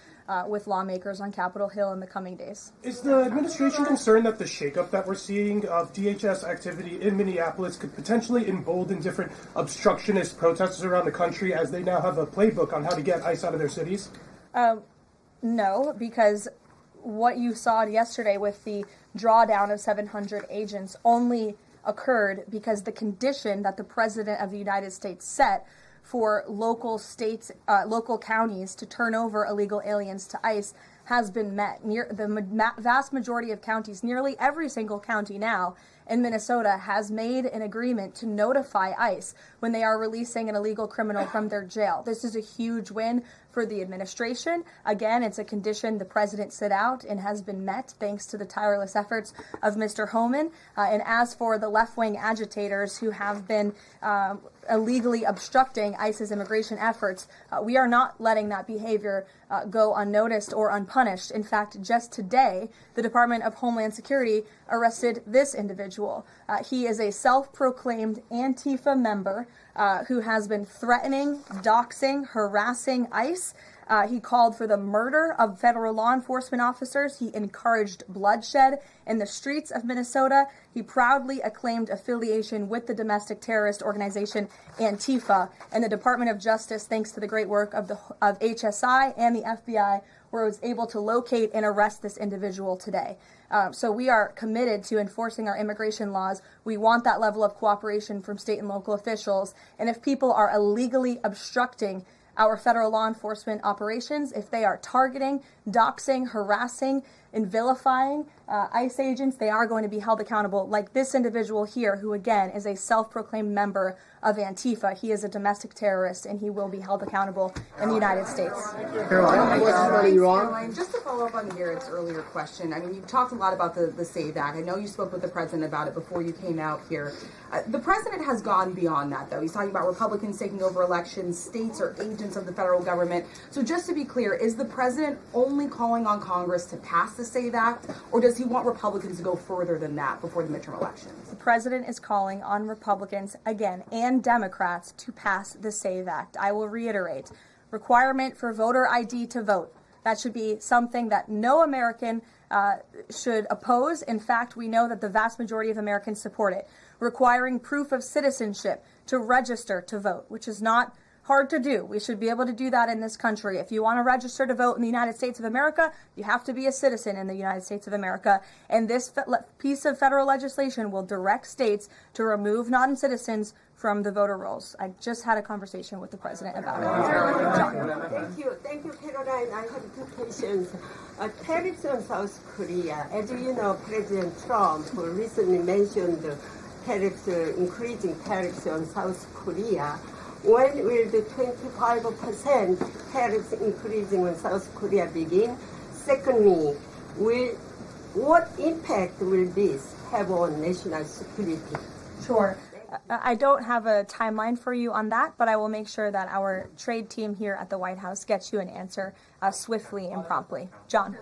S6: with lawmakers on Capitol Hill in the coming days.
S20: Is the administration concerned that the shakeup that we're seeing of DHS activity in Minneapolis could potentially embolden different obstructionist protesters around the country as they now have a playbook on how to get ICE out of their cities?
S6: No, because what you saw yesterday with the drawdown of 700 agents only occurred because the condition that the President of the United States set for local counties to turn over illegal aliens to ICE has been met. The vast majority of counties, nearly every single county now in Minnesota, has made an agreement to notify ICE when they are releasing an illegal criminal from their jail. This is a huge win for the administration. Again, it's a condition the president set out and has been met thanks to the tireless efforts of Mr. Homan. And as for the left-wing agitators who have been illegally obstructing ICE's immigration efforts, we are not letting that behavior go unnoticed or unpunished. In fact, just today, the Department of Homeland Security arrested this individual. He is a self-proclaimed Antifa member who has been threatening, doxing, harassing ICE. He called for the murder of federal law enforcement officers. He encouraged bloodshed in the streets of Minnesota. He proudly acclaimed affiliation with the domestic terrorist organization Antifa. And the Department of Justice, thanks to the great work of HSI and the FBI, was able to locate and arrest this individual today. So we are committed to enforcing our immigration laws. We want that level of cooperation from state and local officials. And if people are illegally obstructing our federal law enforcement operations, if they are targeting, doxing, harassing, and vilifying ICE agents, they are going to be held accountable, like this individual here, who again is a self-proclaimed member of Antifa. He is a domestic terrorist, and he will be held accountable in the United States.
S21: Caroline, just to follow up on Garrett's earlier question, I mean, you've talked a lot about the SAVE Act. I know you spoke with the president about it before you came out here. The president has gone beyond that, though. He's talking about Republicans taking over elections, states are agents of the federal government. So just to be clear, is the president only calling on Congress to pass the SAVE Act, or does he want Republicans to go further than that before the midterm elections?
S6: The president is calling on Republicans, again, and Democrats to pass the SAVE Act. I will reiterate, requirement for voter ID to vote. That should be something that no American should oppose. In fact, we know that the vast majority of Americans support it. Requiring proof of citizenship to register to vote, which is not hard to do. We should be able to do that in this country. If you want to register to vote in the United States of America, you have to be a citizen in the United States of America. And this piece of federal legislation will direct states to remove non-citizens from the voter rolls. I just had a conversation with the president about it.
S11: Thank you, Caroline. I have two questions. Tariffs on South Korea. As you know, President Trump recently mentioned increasing tariffs on South Korea. when will the 25% tariffs increasing on South Korea begin? Secondly, what impact will this have on national security?
S6: Sure. I don't have a timeline for you on that, but I will make sure that our trade team here at the White House gets you an answer swiftly and promptly. John.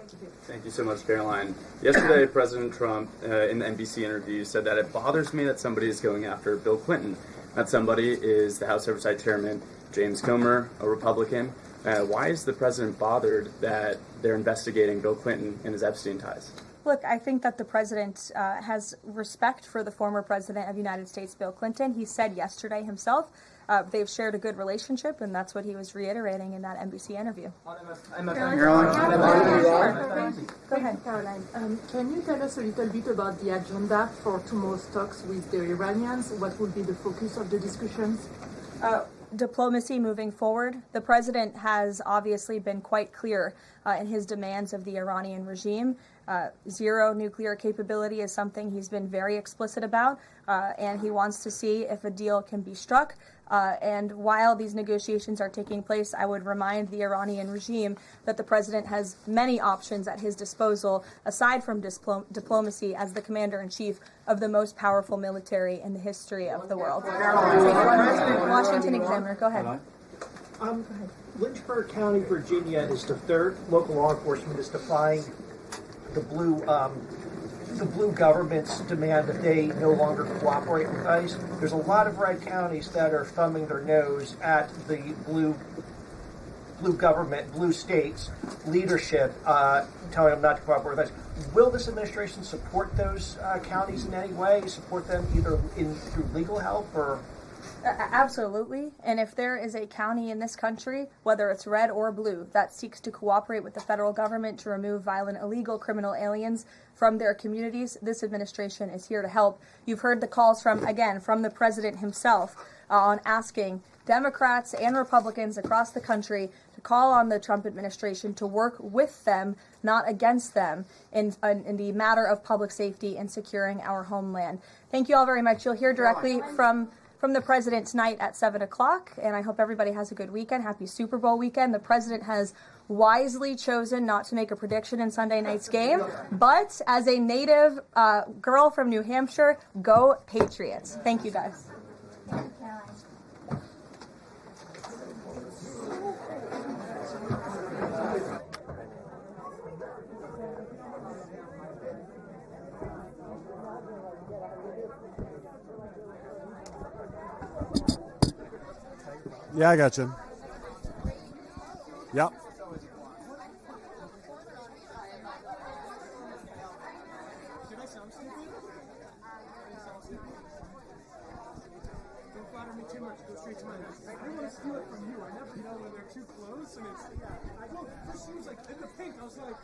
S1: Thank you so much, Caroline. Yesterday, President Trump, in the NBC interview, said that it bothers me that somebody is going after Bill Clinton. That somebody is the House Oversight Chairman, James Comer, a Republican. Why is the president bothered that they're investigating Bill Clinton and his Epstein ties?
S6: Look, I think that the president has respect for the former president of the United States, Bill Clinton. He said yesterday himself they've shared a good relationship, and that's what he was reiterating in that NBC interview.
S11: Go ahead,
S3: Caroline. Can you tell us a little bit about the agenda for tomorrow's talks with the Iranians? What will be the focus of the discussions?
S6: Diplomacy moving forward. The president has obviously been quite clear in his demands of the Iranian regime. Zero nuclear capability is something he's been very explicit about, and he wants to see if a deal can be struck. And while these negotiations are taking place, I would remind the Iranian regime that the president has many options at his disposal, aside from diplomacy, as the commander-in-chief of the most powerful military in the history of the world. Washington Examiner, go ahead.
S22: Lynchburg County, Virginia is the third local law enforcement is defying the blue government's demand that they no longer cooperate with ICE. There's a lot of red counties that are thumbing their nose at the blue government, blue states leadership, telling them not to cooperate with ICE. Will this administration support those counties in any way? Support them either through legal help or?
S6: Absolutely. And if there is a county in this country, whether it's red or blue, that seeks to cooperate with the federal government to remove violent, illegal criminal aliens from their communities, this administration is here to help. You've heard the calls from the president himself on asking Democrats and Republicans across the country to call on the Trump administration to work with them, not against them, in the matter of public safety and securing our homeland. Thank you all very much. You'll hear directly from the president tonight at 7 o'clock, and I hope everybody has a good weekend. Happy Super Bowl weekend. The president has wisely chosen not to make a prediction in Sunday night's game, but as a native girl from New Hampshire, go Patriots. Thank you, guys.
S23: Yeah, I got you. Yep.
S20: Don't flatter me too much. Go straight to my neck. I want to steal it from you. I never know when they're too close, and it's I go. First she was like in the pink. I was like.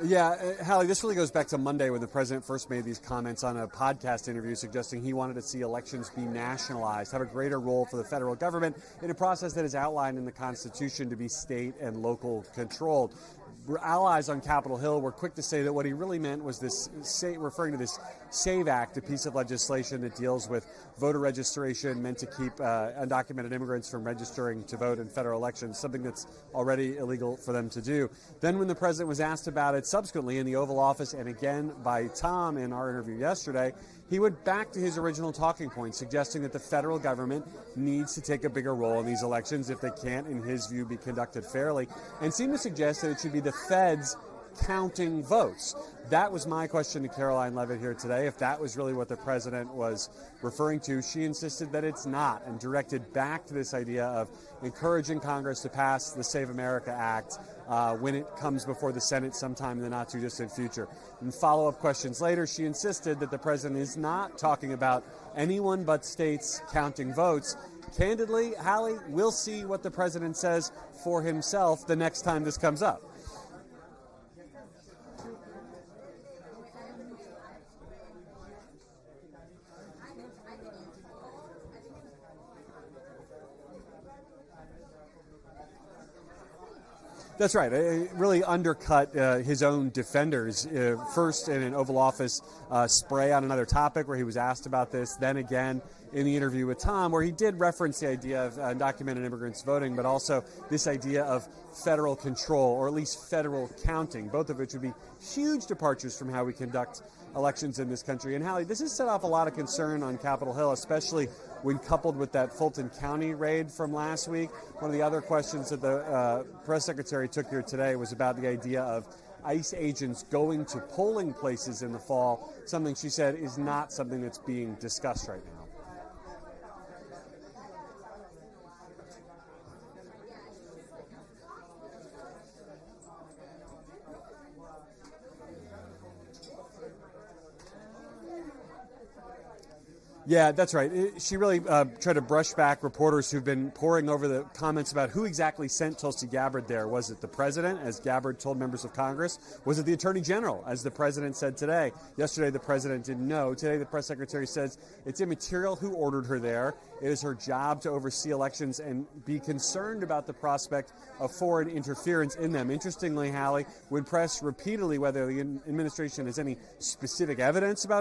S23: Yeah, Hallie, this really goes back to Monday when the president first made these comments on a podcast interview suggesting he wanted to see elections be nationalized, have a greater role for the federal government in a process that is outlined in the Constitution to be state and local controlled. Allies on Capitol Hill were quick to say that what he really meant was this, referring to this SAVE Act, a piece of legislation that deals with voter registration meant to keep undocumented immigrants from registering to vote in federal elections, something that's already illegal for them to do. Then when the president was asked about it subsequently in the Oval Office and again by Tom in our interview yesterday, he went back to his original talking point, suggesting that the federal government needs to take a bigger role in these elections if they can't, in his view, be conducted fairly, and seemed to suggest that it should be the feds counting votes. That was my question to Karoline Leavitt here today. If that was really what the president was referring to, she insisted that it's not, and directed back to this idea of encouraging Congress to pass the Save America Act when it comes before the Senate sometime in the not-too-distant future. In follow-up questions later, she insisted that the president is not talking about anyone but states counting votes. Candidly, Hallie, we'll see what the president says for himself the next time this comes up. That's right. It really undercut his own defenders. First in an Oval Office spray on another topic where he was asked about this, then again in the interview with Tom where he did reference the idea of undocumented immigrants voting, but also this idea of federal control, or at least federal counting, both of which would be huge departures from how we conduct elections in this country. And Hallie, this has set off a lot of concern on Capitol Hill, especially when coupled with that Fulton County raid from last week. One of the other questions that the press secretary took here today was about the idea of ICE agents going to polling places in the fall, something she said is not something that's being discussed right now. Yeah, that's right. She really tried to brush back reporters who've been poring over the comments about who exactly sent Tulsi Gabbard there. Was it the president, as Gabbard told members of Congress? Was it the attorney general, as the president said today? Yesterday, the president didn't know. Today, the press secretary says it's immaterial who ordered her there. It is her job to oversee elections and be concerned about the prospect of foreign interference in them. Interestingly, Hallie, when pressed repeatedly whether the administration has any specific evidence about